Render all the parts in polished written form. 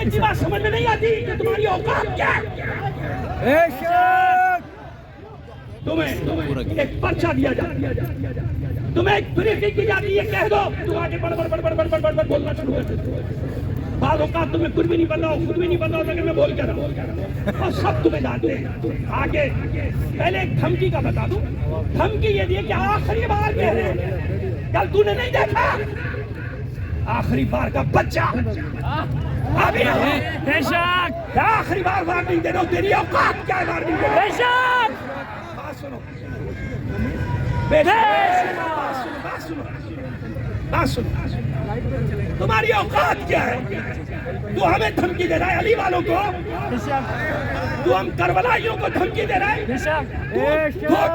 तुम्हें इतनी बात समझ में नहीं आती कि तुम्हारी औकात क्या है? तुम्हें एक पर्चा दिया जाता, तुम्हें एक ब्रीफिंग दी जाती है, कह दो, तुम आगे बढ़ बढ़ बढ़ बढ़ बढ़ बढ़ बढ़ बोलना शुरू कर देते। बाद औकात तुम्हें कुछ भी नहीं पता हो, खुद भी नहीं पता होता कि मैं बोल क्या रहा हूँ, और सब तुम्हें जानते हैं। आगे पहले एक धमकी का बता दूं, धमकी ये दी कि आखिरी बार कह रहे हैं, कल तूने नहीं देखा आखिरी बार का बच्चा अभी बेशक आखिरी बार वार्निंग दे दो, तेरी औकात क्या है वार्निंग दे दो। बेशक बात सुनो, बात सुनो, तुम्हारी औकात क्या है? तू हमें धमकी दे रहा है अली वालों को, तू हम करबलाइयों को धमकी दे रहा है, दो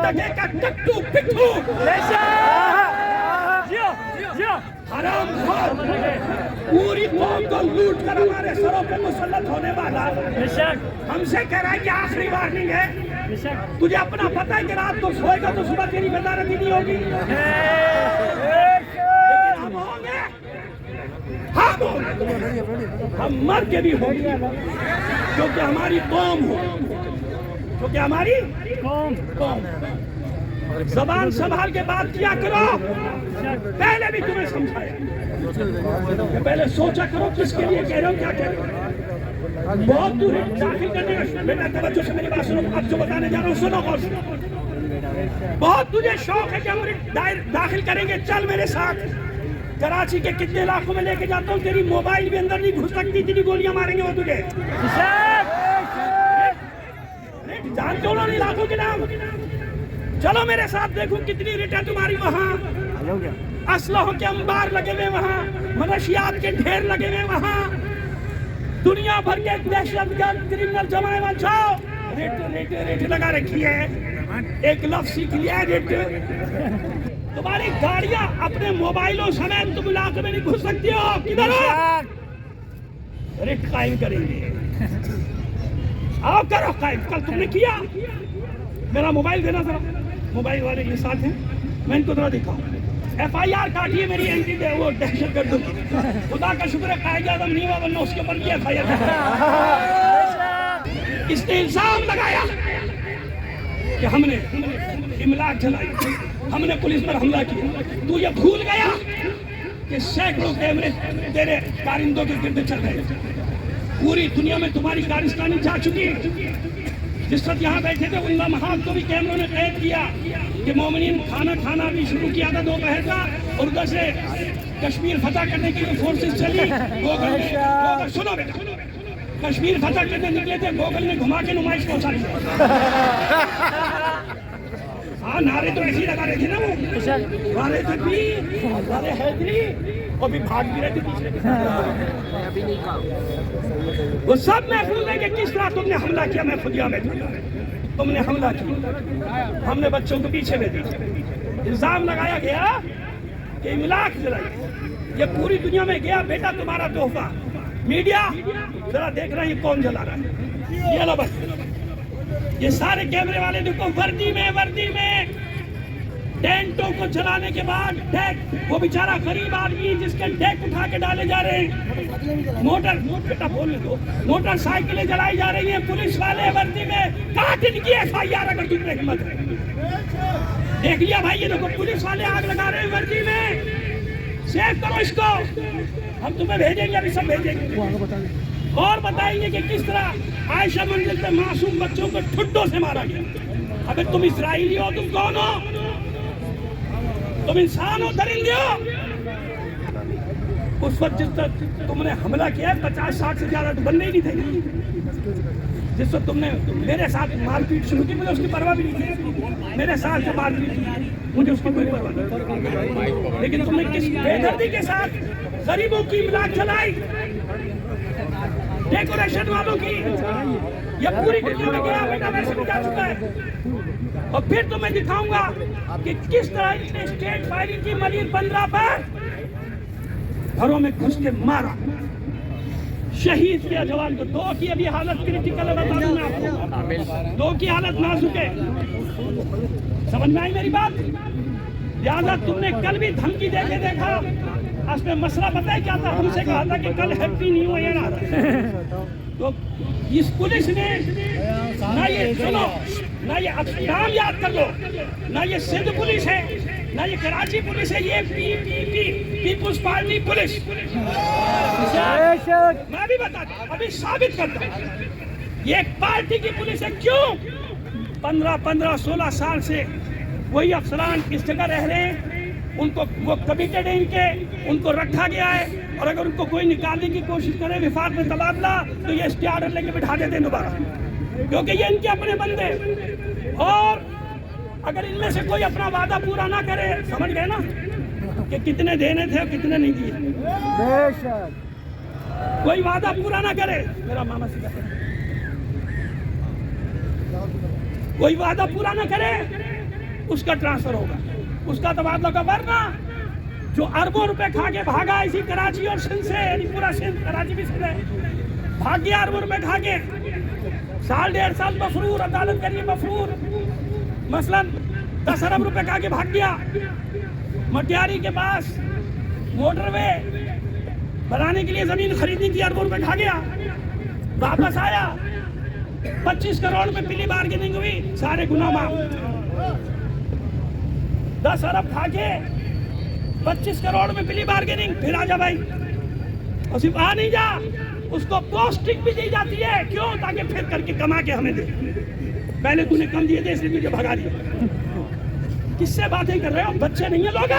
टके का टट्टू पिट्ठू हराम खोर, पूरी कौम को लूट कर हमारे सरों पे मुसल्लत होने वाला हमसे कह रहा है कि आखिरी वार्निंग है। तुझे अपना पता है कि रात को सोएगा तो सुबह तेरी वजारत ही नहीं होगी, लेकिन हम होंगे, हम मर के भी होंगे, क्योंकि हमारी कौम हो, क्योंकि हमारी कौम। जबान संभाल के बात किया करो, पहले भी तुम्हें समझाया, पहले सोचा करो किसके लिए कह रहे हो, क्या कह रहे हो। बहुत दूर दाखिल करने का बेटा, तवज्जो से मेरी बात सुनो, अब जो बताने जा रहा हूँ सुनो और सुनो। बहुत तुझे शौक है कि हम दाखिल करेंगे, चल मेरे साथ, कराची के कितने इलाकों में लेके जाता हूँ, तेरी मोबाइल भी अंदर नहीं घुस सकती, इतनी गोलियां मारेंगे वो तुझे। जान दो उन इलाकों के नाम, चलो मेरे साथ, देखूं कितनी रिट है तुम्हारी वहाँ, असलहों के अंबार लगे हुए वहाँ, मनशियात के ढेर लगे हुए वहाँ, दुनिया भर के दहशतगर्द क्रिमिनल जमाए वहाँ जाओ, रेट लगा रखी है, एक लफ्ज सीख लिया रेट। तुम्हारी गाड़ियां अपने मोबाइलों समेत तुम इलाके में नहीं घुस सकती हो, किधर हो? रेट कायम करेंगे, आओ करो कायम। कल तुमने किया, मेरा मोबाइल देना जरा, मोबाइल वाले ये साथ हैं, मैं इनको जरा दिखाऊं। FIR काटिए मेरी एंटी वो दहशतगर्द, खुदा का शुक्र है कायदे आज़म नहीं हुआ, वरना उसके ऊपर भी FIR। इसने इल्जाम लगाया कि हमने इमलाक जलाई, हमने पुलिस पर हमला किया। तू ये भूल गया कि सैकड़ों कैमरे तेरे कारिंदों के गिर्द चल रहे, पूरी दुनिया में तुम्हारी कारिस्तानी जा चुकी। जिस वक्त यहाँ बैठे थे उन लम्हात को भी कैमरों ने कैद किया कि मोमिनीन खाना खाना भी शुरू किया था दोपहर का, और उधर से कश्मीर फतह करने के लिए फोर्सेस चली। गोगल सुनो बेटा, कश्मीर फतह करने निकले थे, गोगल ने घुमा के नुमाइश पहुंचा दी। हाँ, नारे तो ऐसे ही लगा रहे थे ना, वो नारे तकबीर, नारे हैदरी, और भी भाग भी रहे थे पीछे। वो सब महफूज है कि किस तरह तुमने हमला किया। मैं खुदिया में तुमने हमला किया, हमने बच्चों को पीछे भेज दिया, इल्जाम लगाया गया कि इमलाक जलाई। ये पूरी दुनिया में गया बेटा तुम्हारा तोहफा। मीडिया जरा देख रहा है कौन जला रहा है, ये लो बस, ये सारे कैमरे वाले देखो, वर्दी में टेंटों को जलाने के बाद डेक, वो बेचारा गरीब आदमी जिसके डेक उठा के डाले जा रहे हैं, बेटा बोलने दो, मोटरसाइकिलें जलाई जा रही हैं, पुलिस वाले वर्दी में, काट इनकी FIR अगर तुमने हिम्मत है। देख लिया भाई, ये देखो पुलिस वाले आग लगा रहे हैं वर्दी में, सेव करो इसको, हम तुम्हें भेजेंगे, अभी सब भेजेंगे, और बताएंगे कि किस तरह आयशा मंजिल पे मासूम बच्चों को ठुड्डों से मारा गया। अबे तुम इस्राएली हो, तुम कौन हो? तुम इंसान हो, दरिंदे हो? उस वक्त जिस तक तुमने हमला किया 50-60 से ज्यादा तो बनने ही नहीं थे। जिस वक्त तुमने मेरे साथ मारपीट शुरू की, मुझे उसकी परवाह भी नहीं थी, मेरे साथ मारपीट, मुझे उसकी कोई परवाह नहीं, लेकिन तुमने किस बेदर्दी के साथ गरीबों की इमलाक चलाई, डेकोरेशन वालों की, यह पूरी दुनिया में गया बेटा, मैं समझा चुका है। और फिर तो मैं दिखाऊंगा कि किस तरह इसने स्टेट फायरिंग की मलिर 15 पर घरों में घुस के मारा, शहीद किया जवान को। 2 की अभी हालत क्रिटिकल है, बता दूं मैं आपको, 2 की हालत नाजुक है। समझ में आई मेरी बात? लिहाजा तुमने कल भी धमकी दे के देखा, असमें मसला पता है क्या था? हमसे कहा था कि कल हैप्पी न्यू ईयर आ रहा है, तो इस पुलिस ने ना ये सुनो, ना ये नाम याद कर लो, ना ये सिंध पुलिस है, ना ये कराची पुलिस है, ये PPP पीपुल्स पार्टी पुलिस। मैं भी बताता हूं, अभी साबित करता हूं, ये एक पार्टी की पुलिस है। क्यों? 15-16 साल से वही अफसरान इस जगह रह रहे हैं, उनको वो कमिटेड है, इनके उनको रखा गया है, और अगर उनको कोई निकालने की कोशिश करे विफाक में तबादला, तो ये स्टे ऑर्डर लेके बिठा देते हैं दोबारा, क्योंकि ये इनके अपने बंदे। और अगर इनमें से कोई अपना वादा पूरा ना करे, समझ गए ना कि कितने देने थे और कितने नहीं दिए, कोई वादा पूरा ना करे, मेरा मामा सीधा कोई वादा पूरा ना करे, उसका ट्रांसफर होगा, उसका तबादला का। वरना जो अरबों रुपए खा के भागा इसी कराची और सिंध से, यानी पूरा सिंध, कराची भी सिंध है, भाग गया अरबों रुपए खा के, 1.5 साल मफरूर, अदालत करिए मफरूर, मसलन 10 अरब रुपए खा के भाग गया। मटियारी के पास मोटरवे बनाने के लिए जमीन खरीदनी थी, अरबों रुपए खा गया, वापस आया, 25 करोड़ में पहली बार्गेनिंग हुई, सारे गुनाह माफ। 10 अरब खा के 25 करोड़ में पहली बार्गेनिंग, फिर आजा भाई, और सिर्फ आ नहीं जा, उसको पोस्टिंग भी दी जाती है। क्यों? ताकि फिर करके कमा के हमें दे। पहले तूने कम दिए थे इसलिए तुझे भगा दिया। किससे बातें कर रहे हो? बच्चे नहीं है लोग।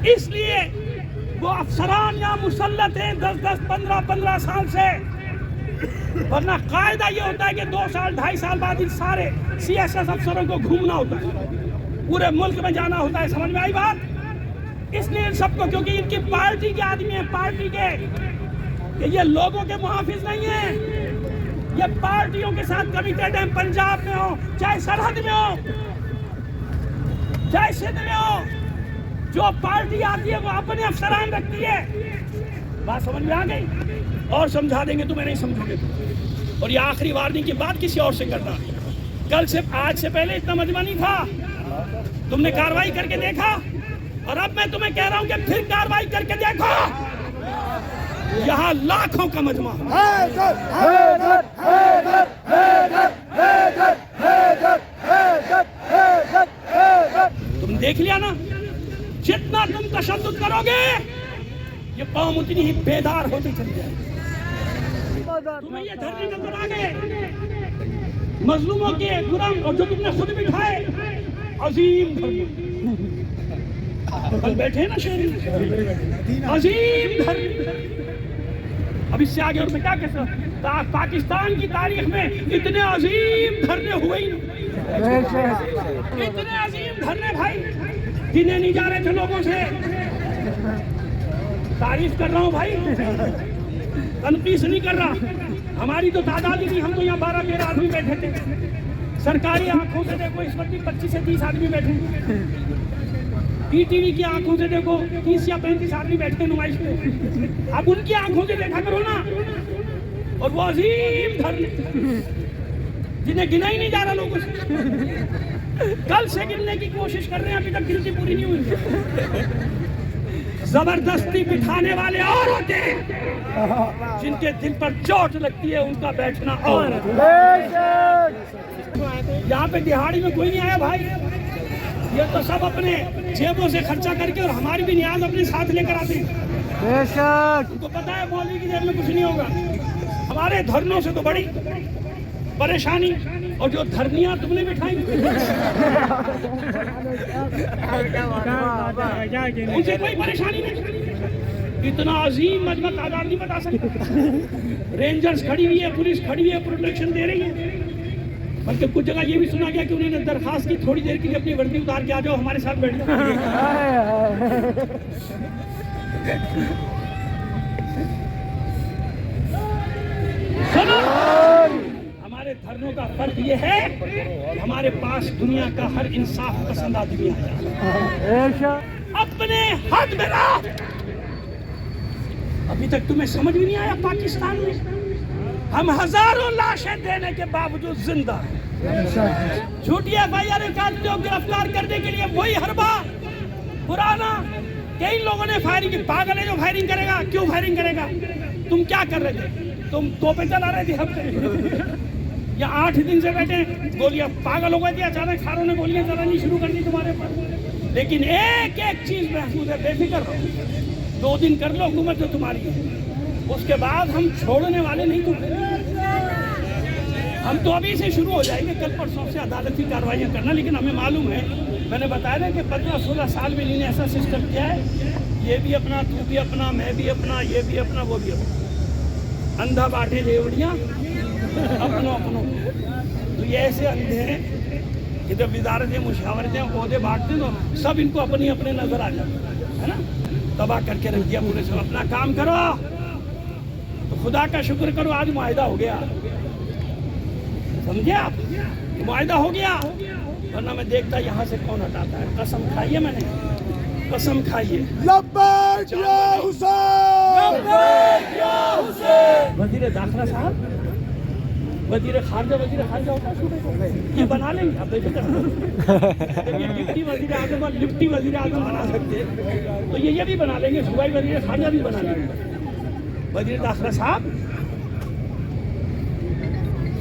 इसलिए वो अफसरान या मुसल्लत हैं 10-10, 15-15 साल से। वरना कायदा ये होता है कि 2 साल 2.5 साल बाद इन सारे CSS अफसरों को घूमना होता है, पूरे मुल्क में जाना होता है। समझ में आई बात? इसलिए इन सबको, क्योंकि इनकी पार्टी के आदमी है, पार्टी के, ये लोगों के मुहाफिज नहीं है, ये पार्टियों के साथ कमिटेड है। पंजाब में हो, चाहे सरहद में हो, चाहे सिंध में हो, जो पार्टी आती है वो अपने अफसरान रखती है। बात समझ में आ गई? और समझा देंगे, तुम्हें नहीं समझोगे तुम। और ये आखिरी वार्निंग की बात किसी और से करना। कल से, आज से पहले इतना मजमा नहीं था, तुमने कार्रवाई करके देखा, और अब मैं तुम्हें कह रहा हूं कि फिर कार्रवाई करके देखो। यहाँ लाखों का मजमा। तुम देख लिया ना, जितना तुम तशद्दुद करोगे ये कौम उतनी ही बेदार होती चली जाएगी। तुम्हें ये धरने नजर आ गए मजलूमों के गुलाम, और जो तुमने खुद बिठाए अजीम धरने। कल बैठे ना शहरी, अजीम धरने। अब इससे आगे और मैं क्या कह सकता? पाकिस्तान की तारीख में इतने अजीम धरने हुए ही नहीं, इतने अजीम धरने भाई, गिने नहीं जा रहे थे लोगों से। तारीफ कर रहा हूँ भाई, तनकीस नहीं कर रहा। हमारी तो तादाद ही नहीं, हम तो यहाँ 12-13 आदमी बैठे थे। सरकारी आंखों से देखो इस वक्त 25 से 30 आदमी बैठे। PTV की आंखों से देखो 30 या 35 आदमी बैठे नुमाइश पे। अब उनकी आंखों से देखा करो ना। और वो अजीम धरने जिन्हें गिना ही नहीं जा रहा लोगों से, कल से गिनने की कोशिश कर रहे हैं, अभी तक गिनती पूरी नहीं हुई। जबरदस्ती बिठाने वाले और होते हैं, जिनके दिल पर चोट लगती है उनका बैठना और। यहाँ पे दिहाड़ी में कोई नहीं आया भाई, ये तो सब अपने जेबों से खर्चा करके और हमारी भी न्याज अपने साथ लेकर आते हैं। उनको पता है मौलवी की जेब में कुछ नहीं होगा। हमारे धरनों से तो बड़ी परेशानी, और जो धरनियां तुमने बिठाई उनसे कोई परेशानी नहीं। इतना अजीम मजमा तादाद नहीं बता सकता। रेंजर्स खड़ी हुई है, पुलिस खड़ी हुई है, प्रोटेक्शन दे रही है। बल्कि कुछ जगह ये भी सुना गया कि उन्होंने दरखास्त की थोड़ी देर के लिए अपनी वर्दी उतार के आ जाओ, हमारे साथ बैठ जाओ। हमारे धर्मों का फर्क ये है, हमारे पास दुनिया का हर इंसाफ पसंद आदमी आया, अपने हाथ में रहा। अभी तक तुम्हें समझ भी नहीं आया? पाकिस्तान में हम हजारों लाशें देने के बावजूद जिंदा हैं। झूठी FIR निकालते हो गिरफ्तार करने के लिए, वही हरबा पुराना। कई लोगों ने फायरिंग की, पागल है जो फायरिंग करेगा। क्यों फायरिंग करेगा? तुम क्या कर रहे थे? तुम तोपे चला रहे थे हफ्ते या 8 दिन से बैठे गोलियां पागल हो गए थे, अचानक सारों ने गोलियां चलानी शुरू कर दी तुम्हारे ऊपर। लेकिन एक एक चीज महफूज है, बेफिक्र रहो। 2 दिन कर लो, हुकूमत जो तुम्हारी है, उसके बाद हम छोड़ने वाले नहीं तुम्हें। हम तो अभी से शुरू हो जाएंगे, कल परसों से अदालती कार्रवाइयाँ करना। लेकिन हमें मालूम है, मैंने बताया ना कि 15-16 साल में इन्होंने ऐसा सिस्टम किया है, ये भी अपना, तू भी अपना, मैं भी अपना, ये भी अपना, वो भी अपना, अंधा बांटे रेवड़ियाँ अपनों अपनों। तो ये ऐसे अंधे हैं कि जब वजारतें, मुशावरतें, ओहदे बांटते तो सब इनको अपनी अपने नजर आ जाते है ना। तबाह करके रख दिया पूरे। सब अपना काम करो, तो खुदा का शुक्र करो आज मुआहिदा हो गया, समझे आप? मुआहिदा हो गया, वरना मैं देखता यहाँ से कौन हटाता है। कसम खाइए, मैंने कसम खाइए। लब्बैक या हुसैन, लब्बैक या हुसैन। वजीर दाखिला साहब, वजीर खारजा होता है, ये बना लेंगे आप बेफिक्र रहो। ये डिप्टी वजीर आजम और लिफ्टी वजीर आजम बना सकते, तो ये भी बना लेंगे, सूबाई वजीर खारजा भी बना लेंगे। वजीर दाखिला साहब,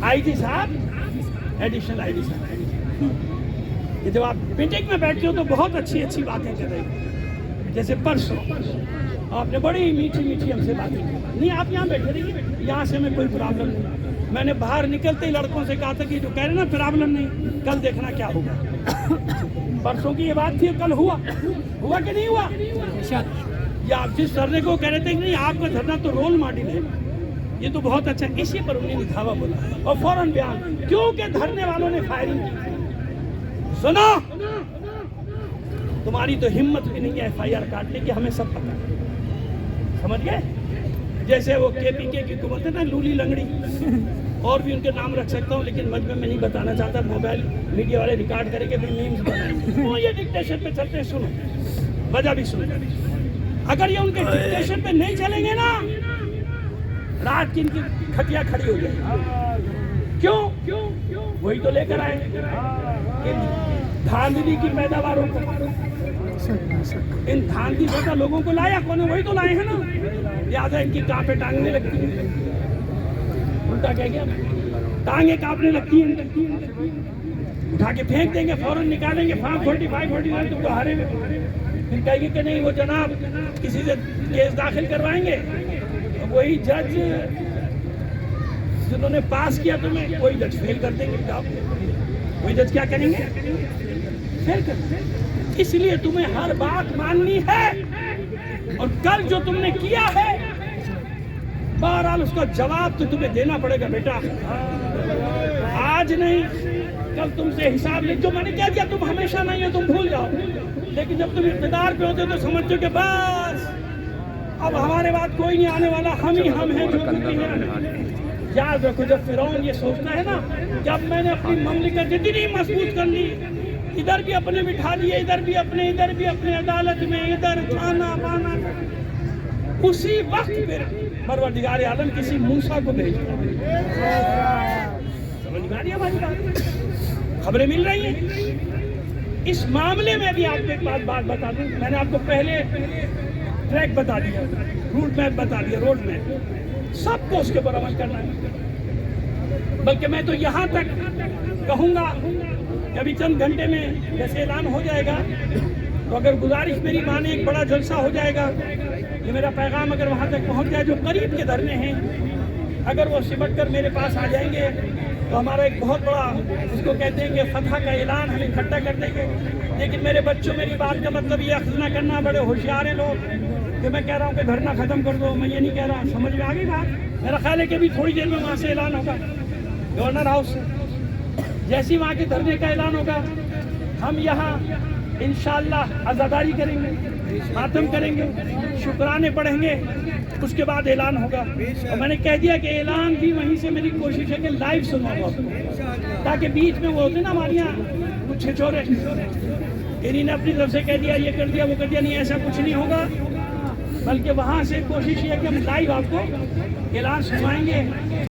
आईजी साहब, एडिशनल आईजी साहब, ये जब आप मीटिंग में बैठते हो तो बहुत अच्छी अच्छी बातें कर रहे हो। जैसे परसों आपने बड़ी मीठी मीठी हमसे बातें की। नहीं, आप यहाँ बैठे रहिए, यहाँ से हमें कोई प्रॉब्लम नहीं। मैंने बाहर निकलते ही लड़कों से कहा था कि जो कह रहे ना प्रॉब्लम नहीं, कल देखना क्या होगा। परसों की ये बात थी, कल हुआ कि नहीं हुआ? या आप जिस धरने को कह रहे थे कि नहीं आपका धरना तो रोल मॉडल है, ये तो बहुत अच्छा, इसी पर उन्होंने धावा बोला और फौरन बयान, क्योंकि धरने वालों ने फायरिंग की। सुनो, तुम्हारी तो हिम्मत भी नहीं है FIR काटने की, हमें सब पता है, समझ गए? जैसे वो KPK की हुकूमत है ना, लूली लंगड़ी, और भी उनके नाम रख सकता हूँ, लेकिन मजमे में नहीं बताना चाहता। मोबाइल मीडिया वाले रिकॉर्ड करके भी मीम्स बनाएंगे। वो ये डिक्टेशन पे चलते हैं, सुनो, वजह भी सुनो। अगर ये उनके डिक्टेशन पे नहीं चलेंगे ना, रात की इनकी खटिया खड़ी हो जाएगी। क्यों? वही तो लेकर आए धांधली की पैदावारों को, इन धांधली ज्यादा लोगों को लाया कौन है? वही तो लाए हैं ना। याद है, इनकी टांगें टांगने लगती है, उल्टा कह गया, टांगें कांपने लगती हैं, उठा के फेंक देंगे, फौरन निकालेंगे, 45 तुमको हारे में। फिर कहेंगे कि नहीं वो जनाब किसी से केस दाखिल करवाएंगे, वही जज जिन्होंने पास किया तुम्हें, वही जज फेल कर देंगे। वही जज क्या करेंगे? फेल कर देंगे। इसलिए तुम्हें हर बात माननी है, और कल जो तुमने किया है, बहरहाल उसका जवाब तो तुम्हें देना पड़ेगा बेटा। आज नहीं, कल तुमसे हिसाब ले। जो मैंने कह दिया तुम हमेशा नहीं हो, तुम भूल जाओ। लेकिन जब तुम इक़्तिदार पे होते तो समझते कि बस अब हमारे बाद कोई नहीं आने वाला, हम ही हम हैं जो कुछ हैं। याद रखो, जब फिरौन ये सोचता है ना, जब मैंने अपनी ममलिकत इतनी मजबूत कर ली, इधर भी अपने बिठा लिए, इधर भी अपने अदालत में, इधर खाना पाना, उसी वक्त फिर परवरदिगार आलम किसी मूसा को भेजता। समझ में आ रही है हमारी बात? खबरें मिल रही हैं। इस मामले में भी आपको एक बात बता दूं, मैंने आपको पहले ट्रैक बता दिया, रूट मैप बता दिया, रोड मैप, सबको उसके ऊपर अमल करना है। बल्कि मैं तो यहाँ तक कहूँगा कि अभी चंद घंटे में जैसे ऐलान हो जाएगा, तो अगर गुजारिश मेरी माने, एक बड़ा जलसा हो जाएगा। ये मेरा पैगाम अगर वहाँ तक पहुँच जाए, जो करीब के धरने हैं, अगर वो सिमट कर मेरे पास आ जाएंगे, तो हमारा एक बहुत बड़ा, उसको कहते हैं कि फतह का ऐलान हम इकट्ठा कर देंगे। लेकिन मेरे बच्चों, मेरी बात का मतलब ये अख्ज़ ना करना, बड़े होशियार हैं लोग, कि मैं कह रहा हूँ कि धरना खत्म कर दो, मैं ये नहीं कह रहा। समझ में आ गई बात? मेरा ख्याल है कि अभी थोड़ी देर में वहाँ से ऐलान होगा, गवर्नर हाउस से। जैसे ही वहाँ के धरने का ऐलान होगा, हम यहाँ इंशाअल्लाह आज़ादारी करेंगे, मातम करेंगे, शुक्राने पढ़ेंगे, उसके बाद ऐलान होगा। और मैंने कह दिया कि ऐलान भी वहीं से मेरी कोशिश है कि लाइव सुनवाऊँ आपको, ताकि बीच में वो होते ना हमारे यहाँ कुछ छिछोरे, इन्हीं ने अपनी तरफ से कह दिया, ये कर दिया, वो कर दिया। नहीं, ऐसा कुछ नहीं होगा, बल्कि वहाँ से कोशिश ये कि हम लाइव आपको ऐलान सुनवाएंगे।